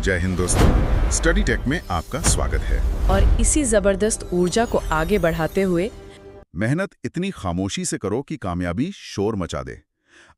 जय हिंद दोस्तों, study take में आपका स्वागत है। और इसी जबरदस्त ऊर्जा को आगे बढ़ाते हुए मेहनत इतनी खामोशी से करो कि कामयाबी शोर मचा दे।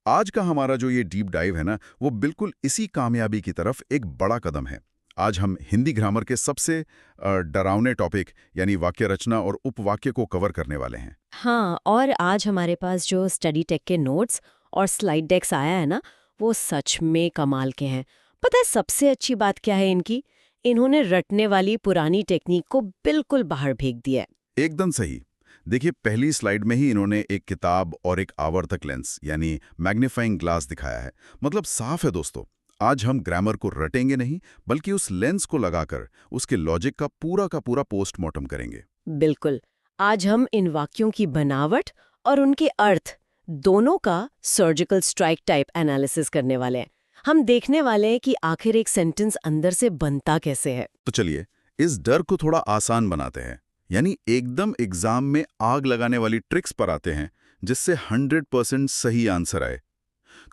आज का हमारा जो ये डीप डाइव है ना, वो बिल्कुल इसी कामयाबी की तरफ एक बड़ा कदम है। आज हम हिंदी ग्रामर के सबसे डरावने टॉपिक यानी वाक्य रचना और उपवाक्य को कवर करने वाले हैं। हाँ, और आज हमारे पास जो स्टडी टेक के नोट्स और स्लाइड डेक्स आया है ना, वो सच में कमाल के हैं। पता है सबसे अच्छी बात क्या है इनकी? इन्होंने रटने वाली पुरानी टेक्निक को बिल्कुल बाहर फेंक दिया है। एकदम सही। देखिए, पहली स्लाइड में ही इन्होंने एक किताब और एक आवर्धक लेंस यानी मैग्नीफाइंग ग्लास दिखाया है। मतलब साफ है दोस्तों, आज हम ग्रामर को रटेंगे नहीं, बल्कि उस लेंस को लगाकर उसके लॉजिक का पूरा पोस्टमार्टम करेंगे। बिल्कुल। आज हम इन वाक्यों की बनावट और उनके अर्थ दोनों का सर्जिकल स्ट्राइक टाइप एनालिसिस करने वाले हैं। हम देखने वाले हैं कि आखिर एक सेंटेंस अंदर से बनता कैसे है। तो चलिए इस डर को थोड़ा आसान बनाते हैं, यानी एकदम एग्जाम में आग लगाने वाली ट्रिक्स पर आते हैं, जिससे 100% सही आंसर आए।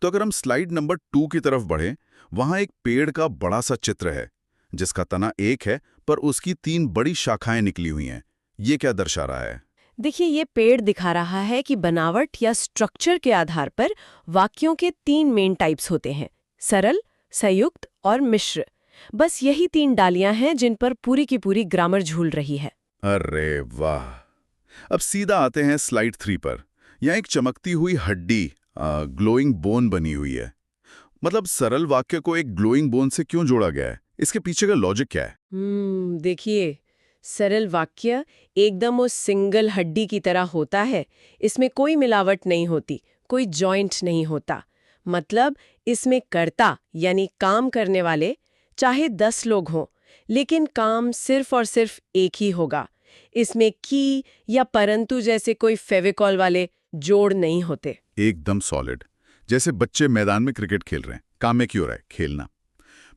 तो अगर हम स्लाइड नंबर 2 की तरफ बढ़ें, वहां एक पेड़ का बड़ा सा चित्र है, जिसका तना एक है पर उसकी 3 बड़ी शाखाएं निकली हुई हैं। ये क्या दर्शा रहा है? देखिए, ये पेड़ दिखा रहा है कि बनावट या स्ट्रक्चर के आधार पर वाक्यों के 3 मेन टाइप्स होते हैं: सरल, संयुक्त और मिश्र। बस यही 3 डालियां हैं जिन पर पूरी की पूरी ग्रामर झूल रही है। अरे वाह! अब सीधा आते हैं स्लाइड 3 पर। यहाँ एक चमकती हुई हड्डी, ग्लोइंग बोन बनी हुई है। मतलब सरल वाक्य को एक ग्लोइंग बोन से क्यों जोड़ा गया है? इसके पीछे का लॉजिक क्या है? देखिए, सरल वाक्य एकदम उस सिंगल हड्डी की तरह होता है। इसमें कोई मिलावट नहीं होती, कोई जॉइंट नहीं होता। मतलब इसमें कर्ता यानी काम करने वाले चाहे 10 लोग हों, लेकिन काम सिर्फ और सिर्फ एक ही होगा। इसमें की या परंतु जैसे कोई फेविकॉल वाले जोड़ नहीं होते। एकदम सॉलिड, जैसे बच्चे मैदान में क्रिकेट खेल रहे हैं, काम में क्यों रहा है? खेलना।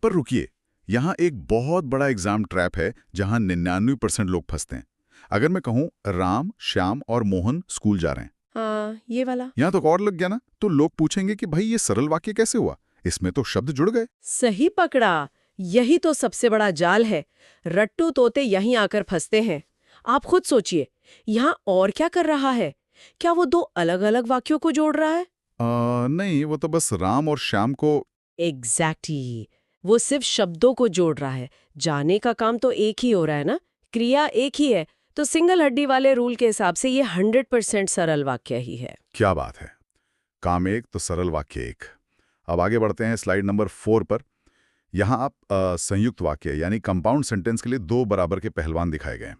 पर रुकिए, यहाँ एक बहुत बड़ा एग्जाम ट्रैप है जहाँ 99% लोग फंसते हैं। अगर मैं कहूँ राम, श्याम और मोहन स्कूल जा रहे हैं, हाँ, ये वाला यहाँ तो और लग गया ना, तो लोग पूछेंगे कि भाई ये सरल वाक्य कैसे हुआ? इसमें तो शब्द जुड़ गए। सही पकड़ा। यही तो सबसे बड़ा जाल है। रट्टू तोते यहीं आकर फंसते हैं। आप खुद सोचिए, यहाँ और क्या कर रहा है? क्या वो 2 अलग-अलग वाक्यों को जोड़ रहा है? नहीं, वो तो बस राम और श्याम को। एग्जैक्टली। वो सिर्फ शब्दों को जोड़ रहा है। जाने का काम तो एक ही हो रहा है ना, क्रिया एक ही है। तो सिंगल हड्डी वाले रूल के हिसाब से ये 100% सरल वाक्य ही है। क्या बात है! काम एक तो सरल वाक्य एक। अब आगे बढ़ते हैं स्लाइड नंबर 4 पर। यहाँ आप संयुक्त वाक्य यानी कंपाउंड सेंटेंस के लिए 2 बराबर के पहलवान दिखाए गए हैं।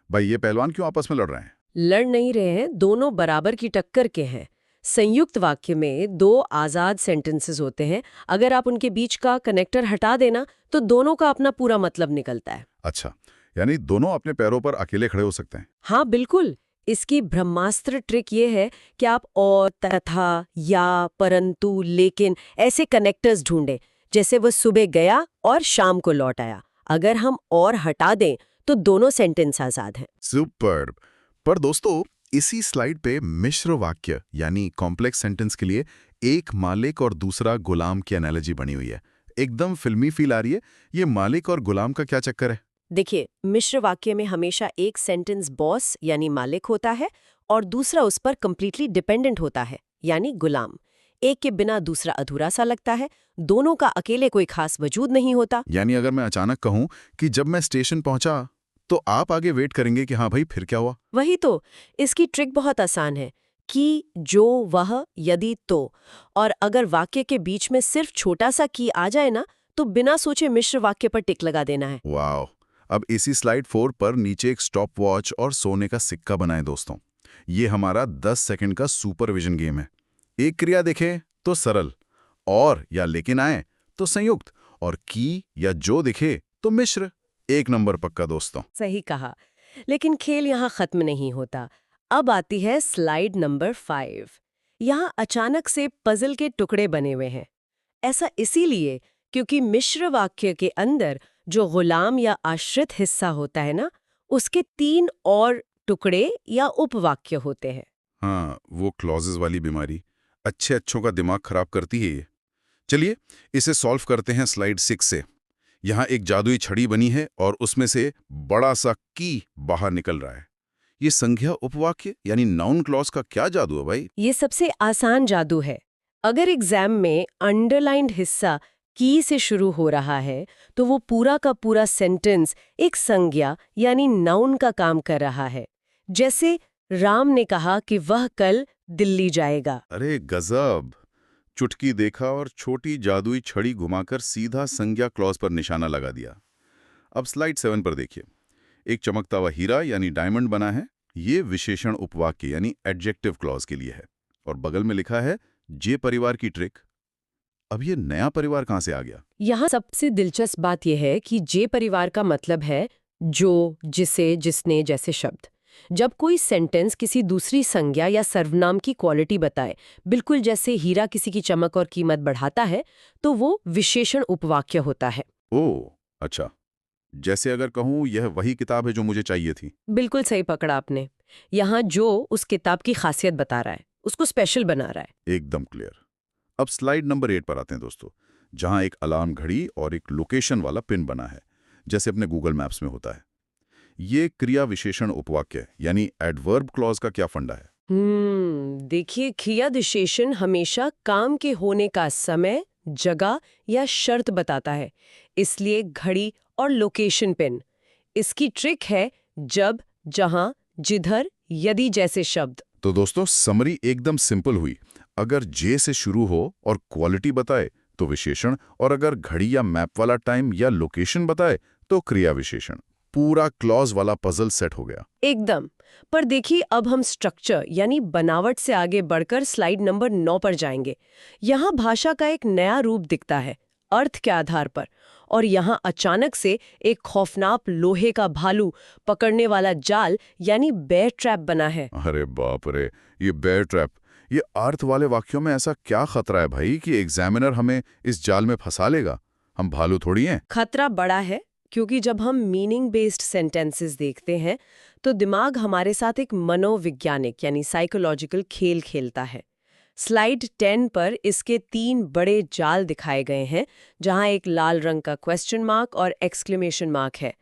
भाई ये पहलवान क्यों आपस में लड़ रहे हैं? लड़ नहीं रहे हैं, दोनों बराबर की टक्कर के हैं। संयुक्त वाक्य में 2 आजाद सेंटेंसेस होते हैं। अगर आप उनके बीच का कनेक्टर हटा देना तो दोनों का अपना पूरा मतलब निकलता है। अच्छा, यानी दोनों अपने पैरों पर अकेले खड़े हो सकते हैं। हाँ बिल्कुल। इसकी ब्रह्मास्त्र ट्रिक ये है कि आप और, तथा, या, परंतु, लेकिन ऐसे कनेक्टर्स ढूंढें, जैसे वो सुबह गया और शाम को लौट आया। अगर हम और हटा दें तो दोनों सेंटेंस आजाद हैं। सुपर्ब! पर दोस्तों, इसी स्लाइड पे मिश्र वाक्य यानी कॉम्प्लेक्स सेंटेंस के लिए एक मालिक और दूसरा गुलाम की एनालॉजी बनी हुई है। एकदम फिल्मी फील आ रही है। ये मालिक और गुलाम का क्या चक्कर है? देखिए, मिश्र वाक्य में हमेशा एक सेंटेंस बॉस यानी मालिक होता है और दूसरा उस पर कंप्लीटली डिपेंडेंट होता है यानी गुलाम। एक के बिना दूसरा अधूरा सा लगता है। दोनों का अकेले कोई खास वजूद नहीं होता। यानी अगर मैं अचानक कहूं कि जब मैं स्टेशन पहुंचा, तो आप आगे वेट करेंगे कि हाँ भाई फिर क्या हुआ? वही तो। इसकी ट्रिक बहुत आसान है कि, जो, वह, यदि, तो। और अगर वाक्य के बीच में सिर्फ छोटा सा की आ जाए ना, तो बिना सोचे मिश्र वाक्य पर टिक लगा देना है। वाह! अब इसी स्लाइड 4 पर नीचे एक स्टॉप वॉच और सोने का सिक्का बनाएं दोस्तों। ये हमारा 10 सेकंड का सुपरविजन गेम है। एक क्रिया दिखे तो सरल, और या लेकिन आए तो संयुक्त, और की या जो दिखे तो मिश्र। 1 नंबर पक्का दोस्तों। सही कहा। लेकिन खेल यहाँ खत्म नहीं होता। अब आती है स्लाइड नंबर 5। यहाँ अचानक से पजल के टुकड़े बने हुए हैं। ऐसा इसीलिए क्योंकि मिश्र वाक्य के अंदर जो गुलाम या आश्रित हिस्सा होता है ना, उसके 3 और टुकड़े या उपवाक्य होते हैं। हाँ, वो क्लॉजेस वाली बीमारी अच्छे अच्छों का दिमाग खराब करती है ये। चलिए इसे सॉल्व करते हैं स्लाइड 6 से। यहाँ एक जादुई छड़ी बनी है और उसमें से बड़ा सा की बाहर निकल रहा है। ये संज्ञा उपवाक्य यानी नाउन क्लॉज का क्या जादू है भाई? ये सबसे आसान जादू है। अगर एग्जाम में अंडरलाइंड हिस्सा की से शुरू हो रहा है तो वो पूरा का पूरा सेंटेंस एक संज्ञा यानी नाउन का काम कर रहा है। जैसे राम ने कहा कि वह कल दिल्ली जाएगा। अरे गजब! चुटकी देखा और छोटी जादुई छड़ी घुमाकर सीधा संज्ञा क्लॉज पर निशाना लगा दिया। अब स्लाइड 7 पर देखिए। एक चमकता हुआ हीरा यानी डायमंड बना है। ये विशेषण उपवाक्य यानी एडजेक्टिव क्लॉज के लिए है और बगल में लिखा है जे परिवार की ट्रिक। अब ये नया परिवार कहाँ से आ गया? यहाँ सबसे दिलचस्प बात यह है कि जे परिवार का मतलब है जो, जिसे, जिसने जैसे शब्द। जब कोई सेंटेंस किसी दूसरी संज्ञा या सर्वनाम की क्वालिटी बताए, बिल्कुल जैसे हीरा किसी की चमक और कीमत बढ़ाता है, तो वो विशेषण उपवाक्य होता है। ओह, अच्छा। जैसे अगर कहूँ यह वही किताब है जो मुझे चाहिए थी। बिल्कुल सही पकड़ा आपने। यहाँ जो उस किताब की खासियत बता रहा है, उसको स्पेशल बना रहा है। एकदम क्लियर। अब स्लाइड नंबर 8 पर आते हैं दोस्तों, जहां एक अलार्म घड़ी और एक लोकेशन वाला पिन बना है, जैसे अपने गूगल मैप्स में होता है। ये क्रिया विशेषण उपवाक्य यानी एडवर्ब क्लॉज का क्या फंडा है? देखिए, क्रिया विशेषण हमेशा काम के होने का समय, जगह या शर्त बताता है। इसलिए घड़ी और लोकेशन पिन। इसकी ट्रिक है जब, जहां, जिधर, यदि जैसे शब्द। तो दोस्तों समरी एकदम सिंपल हुई। अगर जे से शुरू हो और क्वालिटी बताए तो विशेषण, और अगर घड़ी या मैप वाला टाइम या लोकेशन बताए तो क्रिया विशेषण। पूरा क्लॉज वाला पजल सेट हो गया। एकदम। पर देखिए, अब हम स्ट्रक्चर यानी बनावट से आगे बढ़कर स्लाइड नंबर 9 पर जाएंगे। यहाँ भाषा का एक नया रूप दिखता है अर्थ के आधार पर। और यहाँ अचानक से एक खौफनाक लोहे का भालू पकड़ने वाला जाल यानी बेयर ट्रैप बना है। अरे बाप रे, ये बेयर ट्रैप! ये अर्थ वाले वाक्यों में ऐसा क्या खतरा है भाई कि एग्जामिनर हमें इस जाल में फंसा लेगा? हम भालू थोड़ी हैं। खतरा बड़ा है, क्योंकि जब हम मीनिंग बेस्ड सेंटेंसेस देखते हैं तो दिमाग हमारे साथ एक मनोवैज्ञानिक यानी साइकोलॉजिकल खेल खेलता है। स्लाइड 10 पर इसके 3 बड़े जाल दिखाए गए हैं, जहां एक लाल रंग का क्वेश्चन मार्क और एक्सक्लेमेशन मार्क है।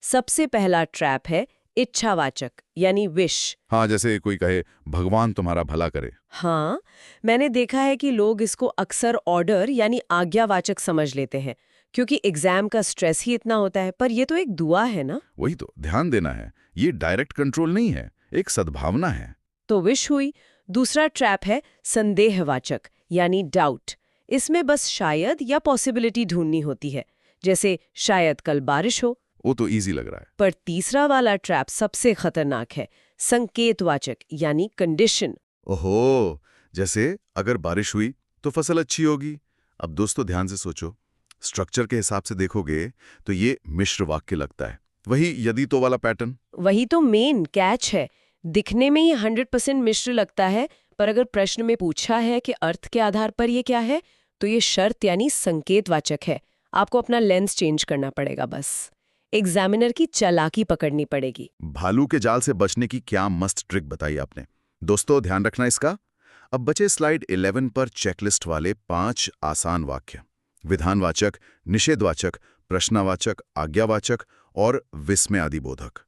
सबसे पहला ट्रैप है इच्छावाचक यानी विश। हाँ, जैसे कोई कहे भगवान तुम्हारा भला करे। हाँ, मैंने देखा है कि लोग इसको अक्सर ऑर्डर यानी आज्ञावाचक समझ लेते हैं, क्योंकि एग्जाम का स्ट्रेस ही इतना होता है। पर ये तो एक दुआ है ना। वही तो ध्यान देना है, ये डायरेक्ट कंट्रोल नहीं है, एक सद्भावना है। तो विश हुई। दूसरा ट्रैप है संदेहवाचक यानी डाउट। इसमें बस शायद या पॉसिबिलिटी ढूंढनी होती है, जैसे शायद कल बारिश हो। वो तो इजी लग रहा है। पर तीसरा वाला ट्रैप सबसे खतरनाक है, संकेतवाचक यानी कंडीशन। ओहो, जैसे अगर बारिश हुई तो फसल अच्छी होगी। अब दोस्तों ध्यान से सोचो, स्ट्रक्चर के हिसाब से देखोगे तो ये मिश्र वाक्य लगता है। वही यदि तो वाला पैटर्न। वही तो मेन कैच है। दिखने में ही 100% मिश्र लगता है, पर अगर प्रश्न में पूछा है कि अर्थ के आधार पर ये क्या है, तो ये शर्त यानी संकेतवाचक है। आपको अपना लेंस चेंज करना पड़ेगा बस। एग्जामिनर की चालाकी पकड़नी पड़ेगी। भालू के जाल से बचने की क्या मस्त ट्रिक बताई आपने। दोस्तों ध्यान रखना इसका। अब बचे स्लाइड 11 पर चेकलिस्ट वाले 5 आसान वाक्य। विधानवाचक, निषेधवाचक, प्रश्नवाचक, आज्ञावाचक और विस्मयादिबोधक।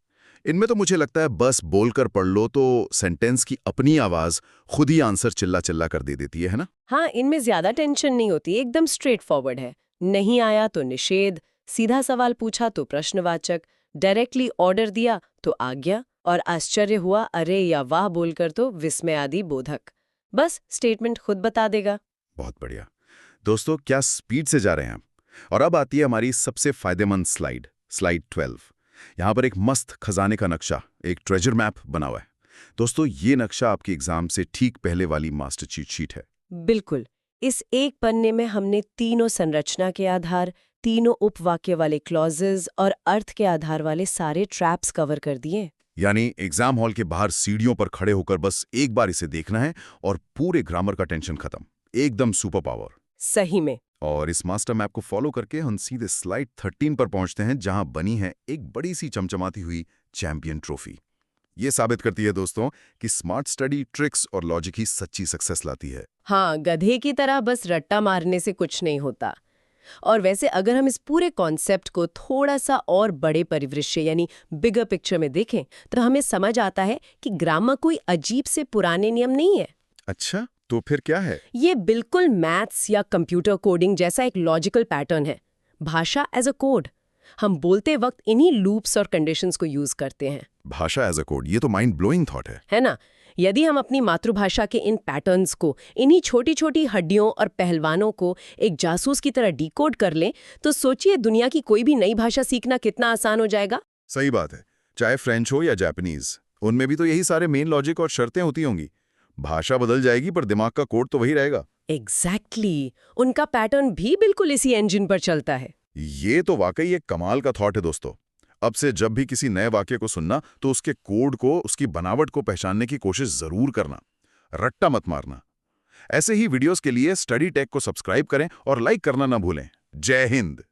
इनमें तो मुझे लगता है बस बोलकर पढ़ लो तो सेंटेंस की अपनी आवाज खुद ही आंसर चिल्ला चिल्ला कर दे देती है ना? हाँ, इनमें ज्यादा टेंशन नहीं होती, एकदम स्ट्रेट फॉरवर्ड है। नहीं आया तो निषेध, सीधा सवाल पूछा तो प्रश्नवाचक, डायरेक्टली ऑर्डर दिया तो आज्ञा, और आश्चर्य हुआ अरे या वाह बोलकर तो विस्मयादिबोधक। बस स्टेटमेंट खुद बता देगा। बहुत बढ़िया दोस्तों, क्या स्पीड से जा रहे हैं हम। और अब आती है हमारी सबसे फायदेमंद स्लाइड, स्लाइड 12। यहाँ पर एक मस्त खजाने का नक्शा, एक ट्रेजर मैप बना हुआ है। दोस्तों ये नक्शा आपके एग्जाम से ठीक पहले वाली मास्टर चीट शीट है। बिल्कुल। इस एक पन्ने में हमने तीनों संरचना के आधार, तीनों उपवाक्य वाले क्लॉजेज और अर्थ के आधार वाले सारे ट्रैप्स कवर कर दिए। यानी एग्जाम हॉल के बाहर सीढ़ियों पर खड़े होकर बस एक बार इसे देखना है और पूरे ग्रामर का टेंशन खत्म। एकदम सुपर पावर। सही में। और इस मास्टर मैप को फॉलो करके हम सीधे स्लाइड 13 पर पहुंचते हैं, जहां बनी है एक बड़ी सी चमचमाती हुई चैंपियन ट्रॉफी। ये साबित करती है दोस्तों कि स्मार्ट स्टडी, ट्रिक्स और लॉजिक ही सच्ची सक्सेस लाती है। हाँ, गधे की तरह बस रट्टा मारने से कुछ नहीं होता। और वैसे अगर हम इस पूरे कॉन्सेप्ट को थोड़ा सा और बड़े परिदृश्य यानी बिगर पिक्चर में देखें तो हमें समझ आता है कि ग्रामर कोई अजीब से पुराने नियम नहीं है। अच्छा, तो फिर क्या है? ये बिल्कुल मैथ्स या कंप्यूटर कोडिंग जैसा एक लॉजिकल पैटर्न है। भाषा एज अ कोड। हम बोलते वक्त इन्हीं लूप्स और कंडीशंस को यूज करते हैं। भाषा एज अ कोड, ये तो माइंड ब्लोइंग थॉट है ना? यदि हम अपनी मातृभाषा के इन पैटर्न्स को, इन्हीं छोटी छोटी हड्डियों और पहलवानों को एक जासूस की तरह डिकोड कर लें तो सोचिए दुनिया की कोई भी नई भाषा सीखना कितना आसान हो जाएगा। सही बात है। चाहे फ्रेंच हो या जापानीज, उनमें भी तो यही सारे मेन लॉजिक और शर्तें होती होंगी। भाषा बदल जाएगी पर दिमाग का कोड तो वही रहेगा। एग्जैक्टली उनका पैटर्न भी बिल्कुल इसी इंजन पर चलता है। ये तो वाकई एक कमाल का थॉट है दोस्तों। अब से जब भी किसी नए वाक्य को सुनना तो उसके कोड को, उसकी बनावट को पहचानने की कोशिश जरूर करना। रट्टा मत मारना। ऐसे ही वीडियोस के लिए स्टडी टेक को सब्सक्राइब करें और लाइक करना ना भूलें। जय हिंद।